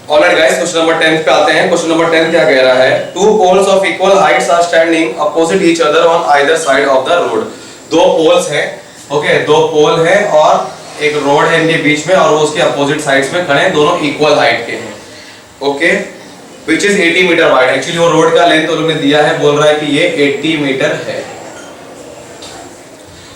Alright guys, question number 10 पे आते हैं। क्वेश्चन नंबर 10 क्या कह रहा है? Two poles of equal heights are standing opposite each other on either side of the road. दो पोल्स हैं, ओके, दो पोल हैं और एक रोड है इनके बीच में, और वो उसके अपोजिट साइड्स में खड़े हैं, दोनों इक्वल हाइट के हैं, okay, which is 80 metre wide. Actually वो रोड का लेंथ उन्होंने दिया है, बोल रहा है कि ये 80 मीटर है।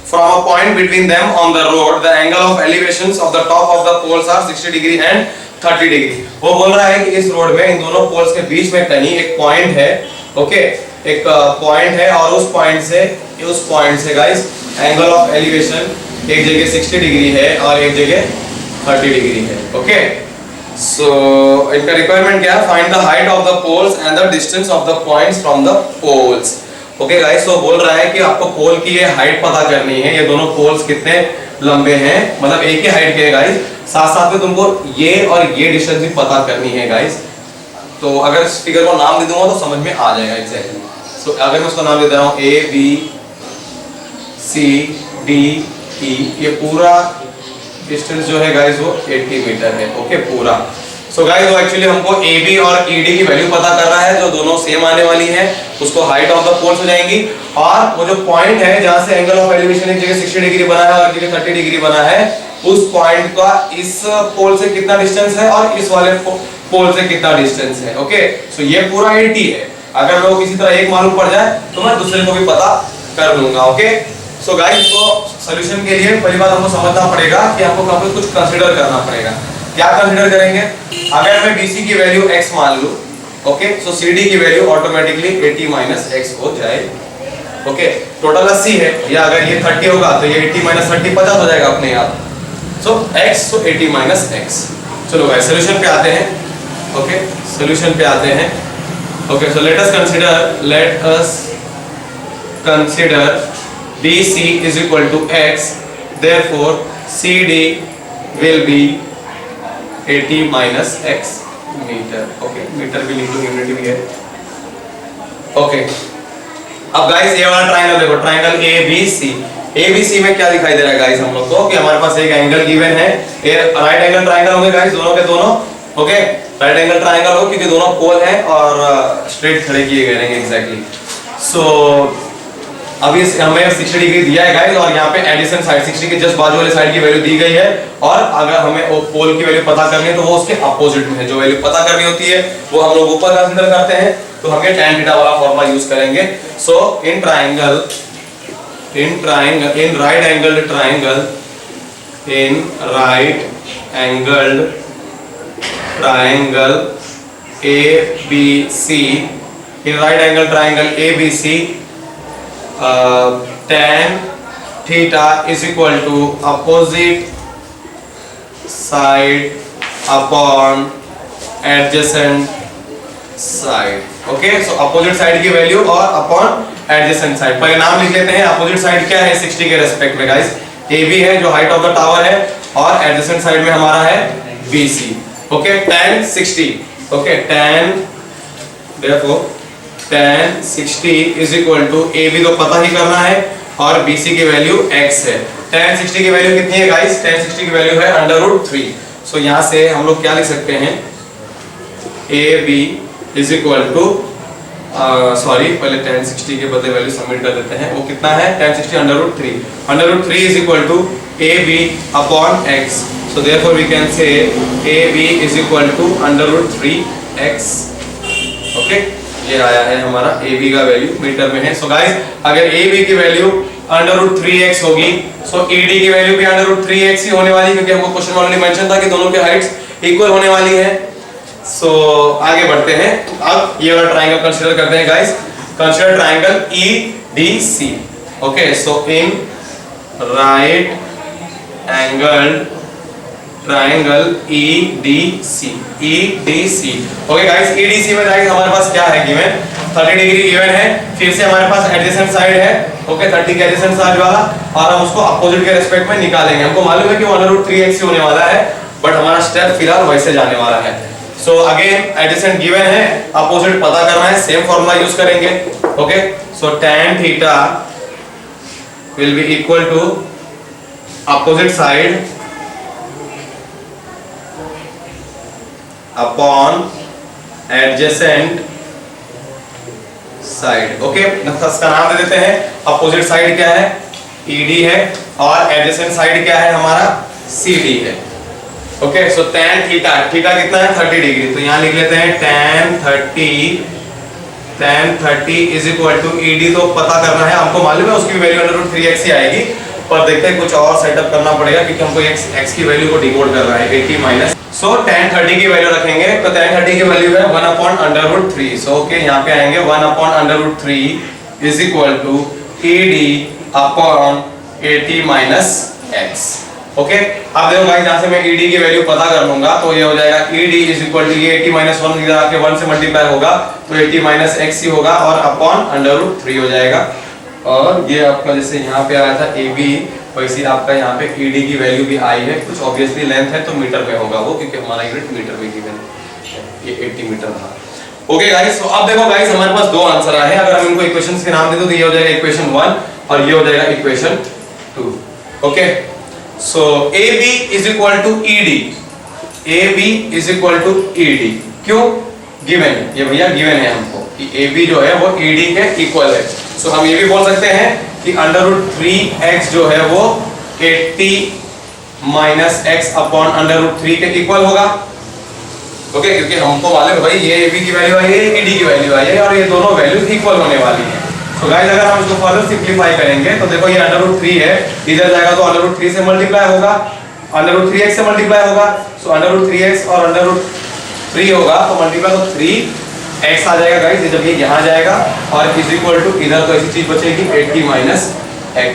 From a point between them on the road, the angle of elevations of the top of the poles are 60 degree and 30 degree। वो बोल रहा है कि इस रोड में इन दोनों पोल्स के बीच में कहीं एक पॉइंट है, ओके, एक पॉइंट है, और उस पॉइंट से गाइस एंगल ऑफ एलिवेशन एक जगह 60 डिग्री है और एक जगह 30 डिग्री है, ओके। सो इनका रिक्वायरमेंट क्या है? Find the height of the poles and the distance of the points from the poles. Okay guys, तो बोल रहा है कि आपको पोल की ये हाइट पता करनी है, ये दोनों पोल्स कितने लंबे हैं, मतलब एक ही हाइट के हैं गाइस। साथ साथ में तुमको ये और ये डिस्टेंस भी पता करनी है गाइस। तो अगर इस फिगर को नाम दे दूंगा तो समझ में आ जाएगा एग्जैक्टली। सो अगर मैं उसका नाम दे दे रहा हूँ A B C D E, ये पूरा डिस्टेंस जो है गाइस वो 80 मीटर है, ओके, पूरा। सो गाइस वो एक्चुअली हमको AB और ED की वैल्यू पता कर रहा है, जो दोनों सेम आने वाली है, उसको हाइट ऑफ द पोल्स हो जाएंगी। और वो जो पॉइंट है जहां से एंगल ऑफ एलिवेशन एक जगह 60 डिग्री बना है और एक जगह 30 डिग्री बना है, उस पॉइंट का इस पोल से कितना डिस्टेंस है और इस वाले पोल से कितना डिस्टेंस है, ओके। सो ये पूरा 80 है। अगर मेरे को किसी तरह एक मालूम पड़ जाए तो मैं दूसरे को भी पता कर लूंगा, ओके। सो गाइस, इसको सॉल्यूशन के लिए पहली बात हमको समझना पड़ेगा कि हमको कहाँ पे कुछ कंसीडर करना पड़ेगा। क्या कंसीडर करेंगे? अगर मैं BC की वैल्यू x मान लूं, ओके, सो CD की वैल्यू ऑटोमेटिकली 80 माइनस x हो जाए, ओके। टोटल 80 है, या अगर ये 30 होगा तो ये 80 माइनस 30 50 हो जाएगा अपने आप। सो x, सो 80 माइनस x। चलो गाइस सॉल्यूशन पे आते हैं, ओके, सॉल्यूशन पे आते हैं, okay. So let us consider BC is equal to x, therefore CD will be 80 minus x metre, okay, metre भी लिख लो, यूनिट भी है, ओके। अब गाइस ये वाला ट्रायंगल देखो, ट्रायंगल ABC में क्या दिखाई दे रहा है गाइस हम लोग को कि हमारे पास एक एंगल गिवन है, ये राइट एंगल ट्रायंगल होंगे गाइस, दोनों के दोनों, ओके, राइट एंगल ट्रायंगल हो क्योंकि दोनों पोल हैं और स्ट्रेट खड़े किए गए हैं एग्जैक्टली। सो अभी हमें 60 डिग्री दिया है गाइस, और यहाँ पे एडिशन साइड 60 के जस्ट बाजू वाले साइड की वैल्यू दी गई है, और अगर हमें वो पोल की वैल्यू पता करनी है तो वो उसके अपोजिट में है। जो वैल्यू पता करनी होती है वो हम लोग ऊपर कंसीडर करते हैं, तो हम ये tan थीटा वाला फॉर्मूला यूज करेंगे। So in right angled triangle ABC, tan theta is equal to opposite side upon adjacent side, okay. So opposite side की वैल्यू और अपॉन एडजेसेंट साइड। पहले नाम लिख लेते हैं। अपोजिट साइड क्या है 60 के रेस्पेक्ट में गाइस, AB है जो हाइट ऑफ द टावर है, और एडजेसेंट साइड में हमारा है BC, okay. tan 60, okay, tan 60 is equal to AB तो पता ही करना है, और BC की वैल्यू x है। tan 60 की वैल्यू कितनी है गाइस? tan 60 की वैल्यू है √3। सो यहाँ से हम लोग क्या लिख सकते हैं? AB is equal to पहले tan 60 के बदले वैल्यू सबमिट कर देते हैं। वो कितना है? tan 60 √3 is equal to AB upon x। So therefore we can say AB is equal to √3x, okay. ये आया है हमारा AB का वैल्यू मीटर में है। सो गाइस अगर AB की वैल्यू √3x होगी, सो ED की वैल्यू भी √3x ही होने वाली, क्योंकि हमको क्वेश्चन में ऑलरेडी मेंशन था कि दोनों की हाइट्स इक्वल होने वाली है। सो आगे बढ़ते हैं। अब ये वाला ट्रायंगल कंसीडर करते हैं guys. Consider triangle EDC, okay. So in right angle triangle EDC, okay guys. EDC में गाइस हमारे पास क्या है गिवन? 30 डिग्री गिवन है, फिर से हमारे पास एडजेसेंट साइड है, ओके, 30 के एडजेसेंट साइड वाला, और हम उसको अपोजिट के रिस्पेक्ट में निकालेंगे। हमको मालूम है कि 1√3x होने वाला है, बट हमारा स्टेप फिलहाल वैसे जाने वाला है। सो अगेन एडजेसेंट गिवन है, अपोजिट पता करना है, सेम फॉर्मूला यूज करेंगे, okay. So tan theta will be equal to opposite side upon adjacent side. Okay, इसका नाम दे देते हैं। अपोजिट साइड क्या है? ED है, और एडजेसेंट साइड क्या है हमारा? CD है। Okay, so tan theta, theta कितना है? 30 डिग्री। तो यहां लिख लेते हैं tan 30 is equal to ED। तो पता करना है, हमको मालूम है उसकी वैल्यू √3x ही आएगी, पर देखते हैं कुछ और सेटअप करना पड़ेगा क्योंकि हमको x की वैल्यू को डिकोड करना है। 80 माइनस, सो tan 30 की वैल्यू रखेंगे। तो tan 30 की वैल्यू है 1/√3। सो ओके, यहाँ पे आएंगे 1/√3 is equal to ED upon 80 minus x। Okay, अब देखो भाई, जहां से मैं ED की वैल्यू पता कर लूंगा तो ये हो जाएगा ED इज इक्वल टू, ये 80 माइनस 1 इधर आके 1 से मल्टीप्लाई होगा तो 80 माइनस x ही होगा, और अपॉन √3 हो जाएगा। और ये आपका जैसे यहाँ पे आया था AB, वैसे आपका यहाँ पे ED की वैल्यू भी आई है। कुछ ऑब्वियसली लेंथ है तो मीटर में होगा वो, क्योंकि हमारा यूनिट मीटर में गिवन है, ये 80 मीटर था। ओके गाइस, तो अब देखो गाइस, हमारे पास दो आंसर आए हैं। अगर हम इनको इक्वेशंस के नाम दे दो तो ये हो जाएगा इक्वेशन 1 और ये हो जाएगा equation 2। Okay, so AB is equal to ED, AB is equal to ED। क्यों? गिवन, ये भैया गिवन है हमको कि AB जो है वो ED के इक्वल है। सो हम ये भी बोल सकते हैं कि √3x जो है वो 80 माइनस x अपॉन √3 के इक्वल होगा। ओके, क्योंकि हमको मालूम है भाई ये AB की वैल्यू आई है, ED की वैल्यू आई है, और ये दोनों वैल्यूज इक्वल होने वाली है। तो गाइस, अगर हम इसको फर्दर सिंपलीफाई करेंगे तो देखो ये √3 है, इधर जाएगा तो √3 से मल्टीप्लाई होगा, √3x से मल्टीप्लाई होगा। सो √3x और √3 होगा तो मल्टीप्लाई तो 3x आ जाएगा गाइस, जब ये यहाँ जाएगा, और इज इक्वल टू इधर तो ऐसी चीज बचेगी 80 माइनस x।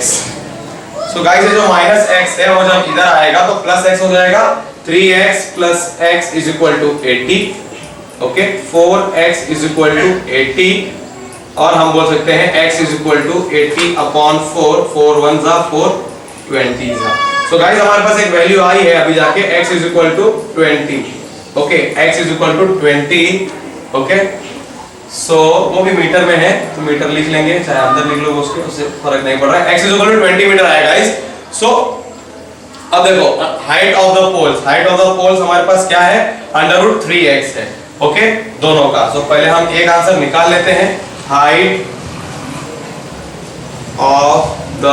सो गाइस, ये जो माइनस x है वो जब इधर आएगा तो प्लस x हो जाएगा। 3x plus x is equal to 80। Okay, 4x is equal to 80, और हम बोल सकते हैं x is equal to 80 upon 4, 4 1 जा 4 20 जा। सो गाइस, हमारे पास एक वैल्यू आई है अभी जाके, x is equal to 20। Okay, x is equal to 20। Okay, so वो भी मीटर में है तो मीटर लिख लेंगे, चाहे अंदर लिख लो उसके, उससे फर्क नहीं पड़ रहा है। x is equal to 20 metre आएगा गाइस। सो अब देखो height of the poles, height of the poles हमारे पास क्या है? √3x है। ओके, दोनों का। सो पहले हम एक आंसर निकाल लेते हैं। Height of the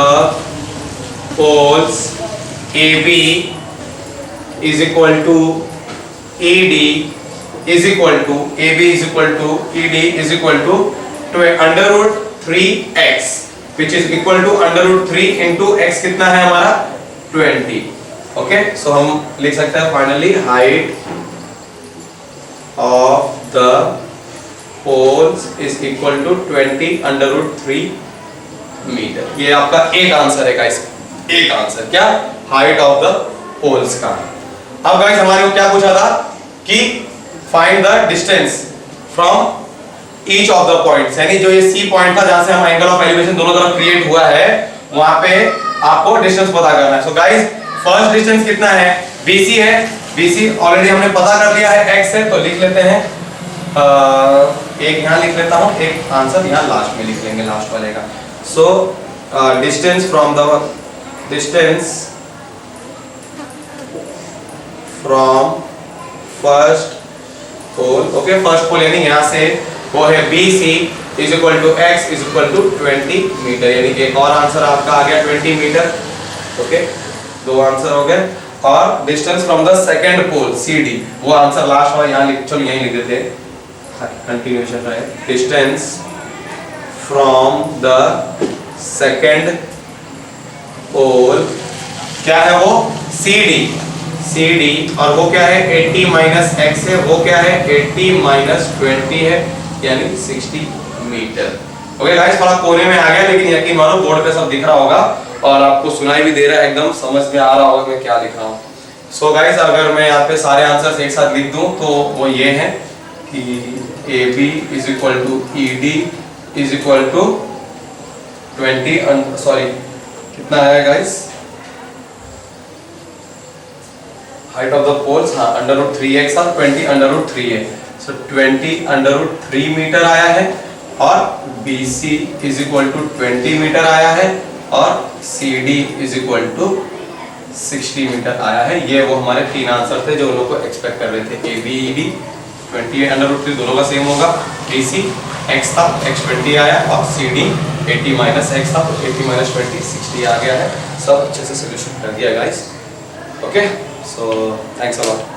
poles AB is equal to ED is equal to, AB is equal to ED is equal to √3x, which is equal to √3 into x कितना है हमारा? 20। ओके, सो हम लिख सकते हैं finally height of the poles is equal to 20 √3 metre. ये आपका एक आंसर है गाइस, एक आंसर क्या? हाइट ऑफ द पोल्स का। अब गाइस, हमारे को क्या पूछा था कि find the distance from each of the points, यानी जो ये C पॉइंट था जहां से हम एंगल ऑफ एलिवेशन दोनों तरफ क्रिएट हुआ है, वहां पे आपको डिस्टेंस पता करना है। सो गाइस, फर्स्ट डिस्टेंस कितना है? BC है। BC ऑलरेडी हमने पता कर लिया है, x है, तो लिख लेते हैं। एक यहाँ लिख लेता हूँ, एक आंसर यहाँ लास्ट में लिख लेंगे, लास्ट वाले का। So distance from the from first pole, okay, first pole यानी यहाँ से वो है BC is equal to x is equal to 20 metre, यानी एक और आंसर आपका आ गया 20 मीटर। ओके, दो आंसर हो गए। और distance from the second pole CD, वो आंसर लास्ट वाला यहाँ लिख, चलो यहीं लिख देते हैं, कंटिन्यूएशन है। डिस्टेंस फ्रॉम द सेकंड पोल क्या है? वो CD, और वो क्या है? 80 माइनस x है, वो क्या है? 80 माइनस 20 है, यानी 60 मीटर। ओके गाइस, थोड़ा कोने में आ गया, लेकिन यकीन मानो बोर्ड पे सब दिख रहा होगा और आपको सुनाई भी दे रहा है, एकदम समझ में आ रहा होगा मैं क्या लिख रहा हूँ। सो गाइस, अगर मैं यहाँ पे सारे आंसर्स एक साथ लिख दूं तो वो ये है कि AB is equal to ED is equal to 20, sorry कितना आया guys? Height of the poles, हाँ, √3x और 20 √3 है। सो 20 √3 मीटर आया है, और BC is equal to 20 metre आया है, और CD is equal to 60 metre आया है। ये वो हमारे 3 आंसर थे जो उन लोगों को एक्सपेक्ट कर रहे थे। ए बी ई बी 28√3 दोनों का सेम होगा। बी सी x था, x 20 आया, और सी डी 80 माइनस x था, तो 80 माइनस 20 60 आ गया है। सब अच्छे से सोल्यूशन कर दिया guys. Okay, so thanks a lot.